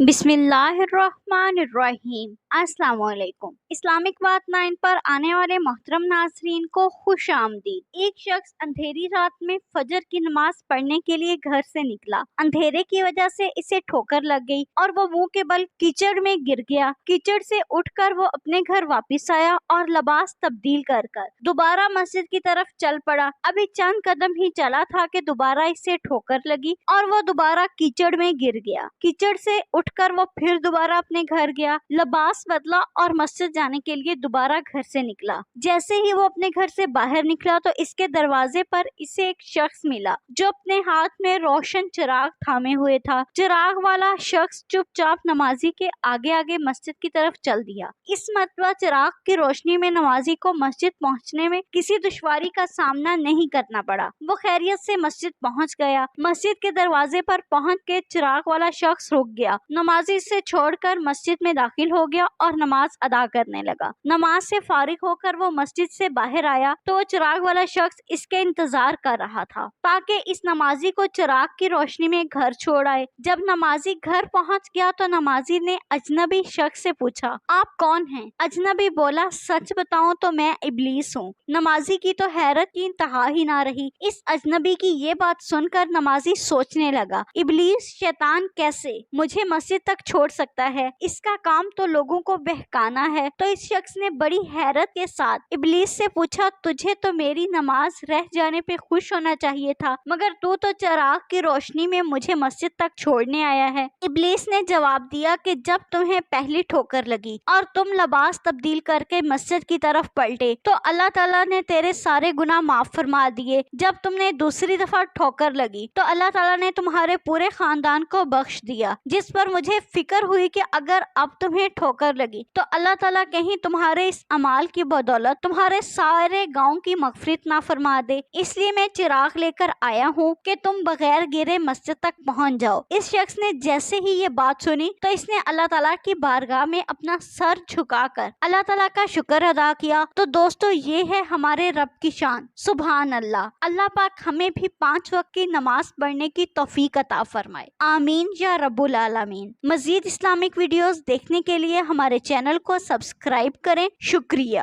بسم اللہ الرحمن الرحیم۔ السلام علیکم۔ اسلامک بات 9 پر آنے والے محترم ناظرین کو خوش آمدید۔ ایک شخص اندھیری رات میں فجر کی نماز پڑھنے کے لیے گھر سے نکلا۔ اندھیرے کی وجہ سے اسے ٹھوکر لگ گئی اور وہ منہ کے بل کیچڑ میں گر گیا۔ کیچڑ سے اٹھ کر وہ اپنے گھر واپس آیا اور لباس تبدیل کر دوبارہ مسجد کی طرف چل پڑا۔ ابھی چند قدم ہی چلا تھا کہ دوبارہ اسے ٹھوکر لگی اور وہ دوبارہ کیچڑ میں گر گیا۔ کیچڑ سے اٹھ کر وہ پھر دوبارہ اپنے گھر گیا، لباس بدلا اور مسجد جانے کے لیے دوبارہ گھر سے نکلا۔ جیسے ہی وہ اپنے گھر سے باہر نکلا تو اس کے دروازے پر اسے ایک شخص ملا جو اپنے ہاتھ میں روشن چراغ تھامے ہوئے تھا۔ چراغ والا شخص چپ چاپ نمازی کے آگے آگے مسجد کی طرف چل دیا۔ اس مرتبہ چراغ کی روشنی میں نمازی کو مسجد پہنچنے میں کسی دشواری کا سامنا نہیں کرنا پڑا۔ وہ خیریت سے مسجد پہنچ گیا۔ مسجد کے دروازے پر پہنچ کے چراغ والا شخص رک گیا۔ نمازی سے چھوڑ کر مسجد میں داخل ہو گیا اور نماز ادا کرنے لگا۔ نماز سے فارغ ہو کر وہ مسجد سے باہر آیا تو وہ چراغ والا شخص اس کے انتظار کر رہا تھا تاکہ اس نمازی کو چراغ کی روشنی میں گھر چھوڑ آئے۔ جب نمازی گھر پہنچ گیا تو نمازی نے اجنبی شخص سے پوچھا، آپ کون ہیں؟ اجنبی بولا، سچ بتاؤں تو میں ابلیس ہوں۔ نمازی کی تو حیرت کی انتہا ہی نہ رہی۔ اس اجنبی کی یہ بات سن کر نمازی سوچنے لگا، ابلیس شیطان کیسے مجھے مسجد تک چھوڑ سکتا ہے؟ اس کا کام تو لوگوں کو بہکانا ہے۔ تو اس شخص نے بڑی حیرت کے ساتھ ابلیس سے پوچھا، تجھے تو میری نماز رہ جانے پہ خوش ہونا چاہیے تھا، مگر تو چراغ کی روشنی میں مجھے مسجد تک چھوڑنے آیا ہے۔ ابلیس نے جواب دیا کہ جب تمہیں پہلی ٹھوکر لگی اور تم لباس تبدیل کر کے مسجد کی طرف پلٹے تو اللہ تعالیٰ نے تیرے سارے گناہ معاف فرما دیے۔ جب تم نے دوسری دفعہ ٹھوکر لگی تو اللہ تعالیٰ نے تمہارے پورے خاندان کو بخش دیا، جس پر مجھے فکر ہوئی کہ اگر اب تمہیں ٹھوکر لگی تو اللہ تعالیٰ کہیں تمہارے اس عمال کی بدولت تمہارے سارے گاؤں کی مغفرت نہ فرما دے، اس لیے میں چراغ لے کر آیا ہوں کہ تم بغیر گرے مسجد تک پہنچ جاؤ۔ اس شخص نے جیسے ہی یہ بات سنی تو اس نے اللہ تعالیٰ کی بارگاہ میں اپنا سر جھکا کر اللہ تعالیٰ کا شکر ادا کیا۔ تو دوستو، یہ ہے ہمارے رب کی شان، سبحان اللہ۔ اللہ پاک ہمیں بھی 5 وقت کی نماز پڑھنے کی توفیق عطا فرمائے، آمین یا رب العالمین۔ مزید اسلامک ویڈیوز دیکھنے کے لیے ہمارے چینل کو سبسکرائب کریں۔ شکریہ۔